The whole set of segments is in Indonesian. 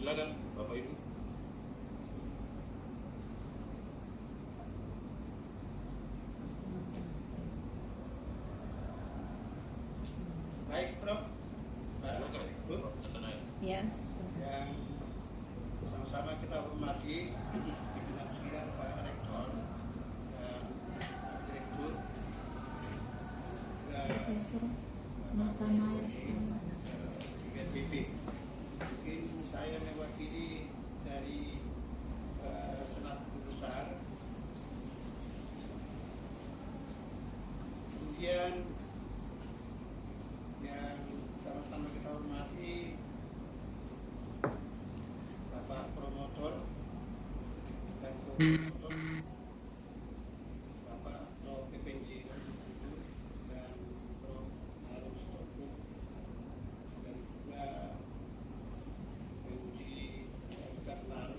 Silakan Bapak Ibu. Baik, Prof. Silakan. Bu, Ya. yang sama-sama kita hormati pimpinan sidang Pak Rektor dan Direktur dan Profesor Nathanael GTP. Mungkin saya mewakili dari Senat Besar. Kemudian yang sama-sama kita hormati Bapak Promotor dan Co-Promotor, Bapak Pro PPNJ dan Pro Harus Toku, dan juga penguji internal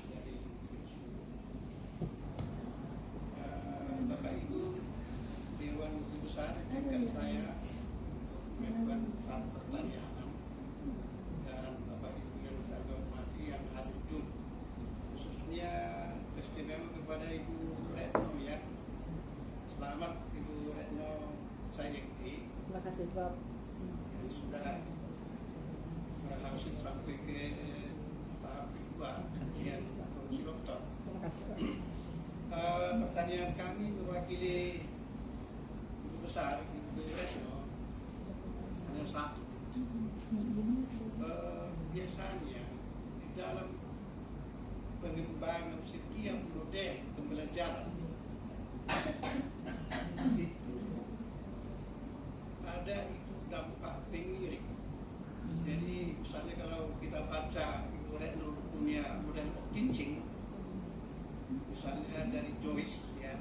dari Bapak Ibu Dewan Guru Besar, izinkan saya melakukan satu pertanyaan, dan Bapak Ibu yang saya hormati yang hadir Jun, khususnya teristimewa kepada Ibu Retno ya. Selamat Ibu Retno Sayekti Terima kasih, Prof. yang sudah berhasil sampai ke tahap kedua ujian promosi doktor. Terima kasih, Prof. Pertanyaan kami mewakili Guru Besar Ibu Retno hanya satu. Biasanya di dalam pengembangan setiap model pembelajaran itu ada itu dampak pengiring. Jadi misalnya kalau kita baca Ibu Retno punya model of teaching, misalnya dari Joyce ya,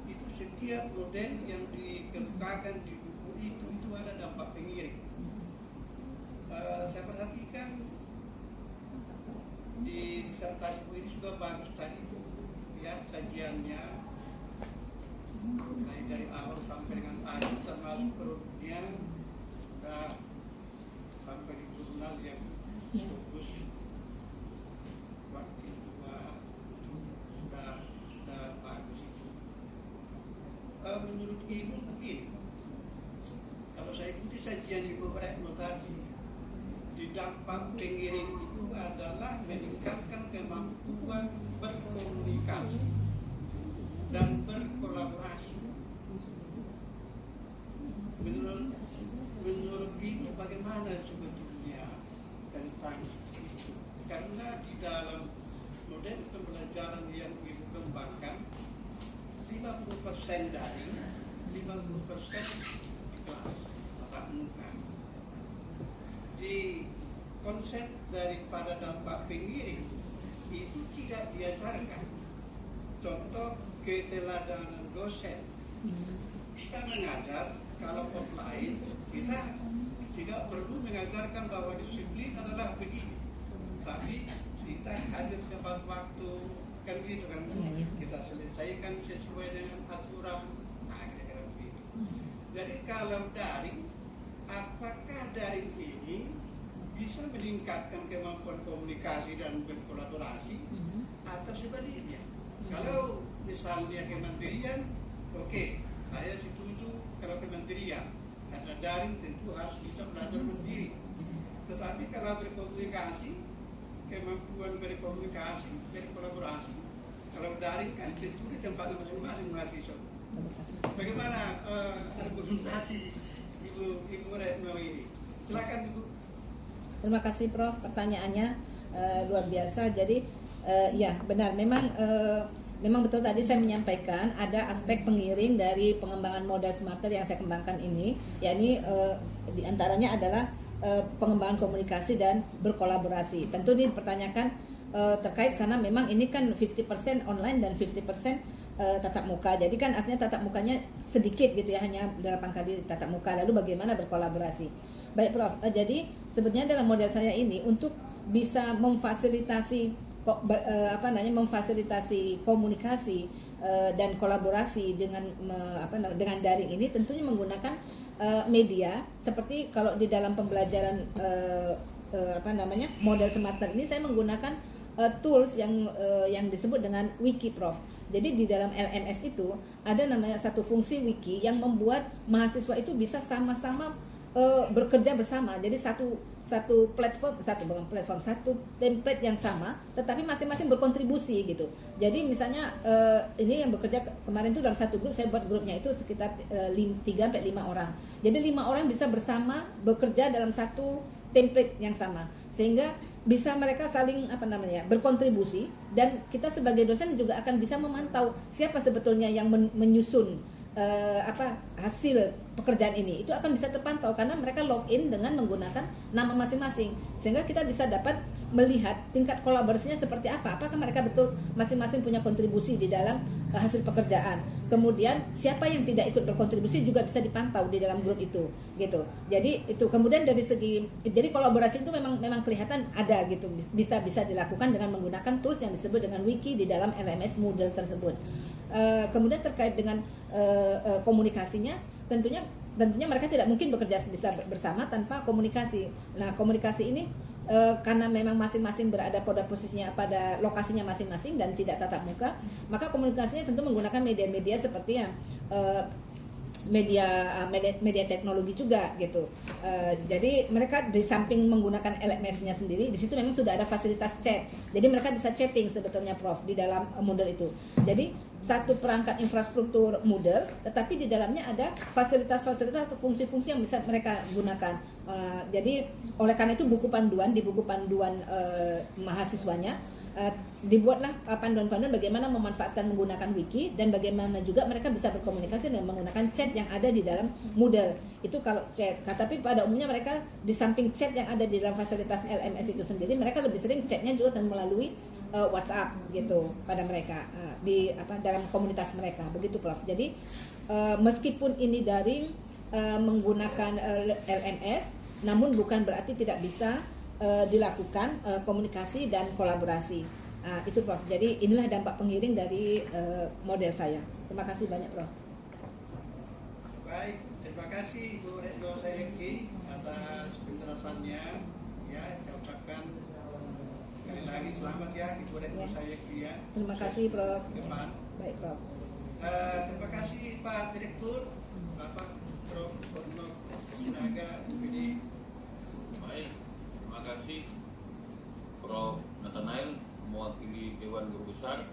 itu setiap model yang dikemukakan di buku itu ada dampak pengiring. Saya perhatikan di disertasi ini sudah bagus tadi ya sajiannya, mulai dari awal sampai dengan akhir, termasuk kemudian sudah sampai di jurnal yang fokus wakil dua sudah bagus itu. Menurut Ibu begini, kalau saya ikuti sajian Ibu Retno tadi, di dampak pengiring itu adalah meningkatkan kemampuan berkomunikasi dan berkolaborasi. Menurut Ibu bagaimana sebetulnya tentang itu? Karena di dalam model pembelajaran yang Ibu kembangkan, 50% daring, 50% di kelas tatap muka. Di konsep daripada dampak pengiring itu tidak diajarkan. Contoh keteladanan dosen. Kita mengajar kalau offline, kita tidak perlu mengajarkan bahwa disiplin adalah begini, tapi kita hadir tepat waktu, kan gitu kan, kita selesaikan sesuai dengan aturan. Nah, kira-kira begitu. Jadi kalau daring, apakah daring ini bisa meningkatkan kemampuan komunikasi dan berkolaborasi, atau sebaliknya? Kalau misalnya kemandirian, oke, saya setuju kalau kemandirian, karena daring tentu harus bisa belajar mandiri. Tetapi kalau berkomunikasi, kemampuan berkomunikasi, berkolaborasi, kalau daring kan tentu di tempat masing-masing mahasiswa. Bagaimana argumentasi Ibu Retno ini? Silakan Ibu. Terima kasih, Prof. Pertanyaannya luar biasa. Jadi ya benar, memang betul tadi saya menyampaikan ada aspek pengiring dari pengembangan modal smarter yang saya kembangkan ini, yakni diantaranya adalah pengembangan komunikasi dan berkolaborasi. Tentu ini dipertanyakan terkait karena memang ini kan 50% online dan 50% tatap muka. Jadi kan artinya tatap mukanya sedikit gitu ya, hanya 8 kali tatap muka. Lalu bagaimana berkolaborasi? Baik, Prof. Jadi sebetulnya dalam model saya ini untuk bisa memfasilitasi memfasilitasi komunikasi dan kolaborasi dengan daring ini tentunya menggunakan media seperti kalau di dalam pembelajaran model smarter ini saya menggunakan tools yang disebut dengan wiki, Prof. Jadi di dalam LMS itu ada namanya satu fungsi wiki yang membuat mahasiswa itu bisa sama-sama bekerja bersama. Jadi satu template yang sama, tetapi masing-masing berkontribusi gitu. Jadi misalnya ini yang bekerja kemarin itu dalam satu grup, saya buat grupnya itu sekitar 3-5 orang. Jadi 5 orang bisa bersama bekerja dalam satu template yang sama, sehingga bisa mereka saling berkontribusi, dan kita sebagai dosen juga akan bisa memantau siapa sebetulnya yang menyusun hasil pekerjaan ini. Itu akan bisa terpantau karena mereka login dengan menggunakan nama masing-masing, sehingga kita bisa dapat melihat tingkat kolaborasinya seperti apa. Apakah mereka betul masing-masing punya kontribusi di dalam hasil pekerjaan. Kemudian siapa yang tidak ikut berkontribusi juga bisa dipantau di dalam grup itu, gitu. Jadi itu kemudian dari segi, jadi kolaborasi itu memang kelihatan ada gitu, bisa dilakukan dengan menggunakan tools yang disebut dengan wiki di dalam LMS Moodle tersebut. Kemudian terkait dengan komunikasinya, tentunya mereka tidak mungkin bekerja bisa bersama tanpa komunikasi. Nah, komunikasi ini karena memang masing-masing berada pada posisinya, pada lokasinya masing-masing dan tidak tatap muka, maka komunikasinya tentu menggunakan media-media seperti yang media teknologi juga gitu. Jadi mereka di samping menggunakan LMS-nya sendiri, di situ memang sudah ada fasilitas chat. Jadi mereka bisa chatting sebetulnya, Prof, di dalam Moodle itu. Jadi satu perangkat infrastruktur Moodle, tetapi di dalamnya ada fasilitas-fasilitas atau fungsi-fungsi yang bisa mereka gunakan. Jadi oleh karena itu di buku panduan mahasiswanya dibuatlah panduan-panduan bagaimana memanfaatkan menggunakan wiki, dan bagaimana juga mereka bisa berkomunikasi dengan menggunakan chat yang ada di dalam Moodle. Itu kalau chat. Tapi pada umumnya mereka di samping chat yang ada di dalam fasilitas LMS itu sendiri, mereka lebih sering chatnya juga dan melalui WhatsApp gitu pada mereka dalam komunitas mereka, begitu, Prof. Jadi meskipun ini daring menggunakan LMS, namun bukan berarti tidak bisa dilakukan komunikasi dan kolaborasi. Itu, Prof. Jadi inilah dampak pengiring dari model saya. Terima kasih banyak, Prof. Baik, terima kasih Bu Retno Sayeki atas penjelasannya. Ya, saya ucapkan sekali lagi selamat ya Ibu Retno Sayeki ya. Terima kasih, Prof. Depan. Baik, Prof. Terima kasih Pak Direktur, Bapak Prof. Retno Sinaga UPD. Baik, terima kasih Prof. Nathanael mewakili Dewan Guru Besar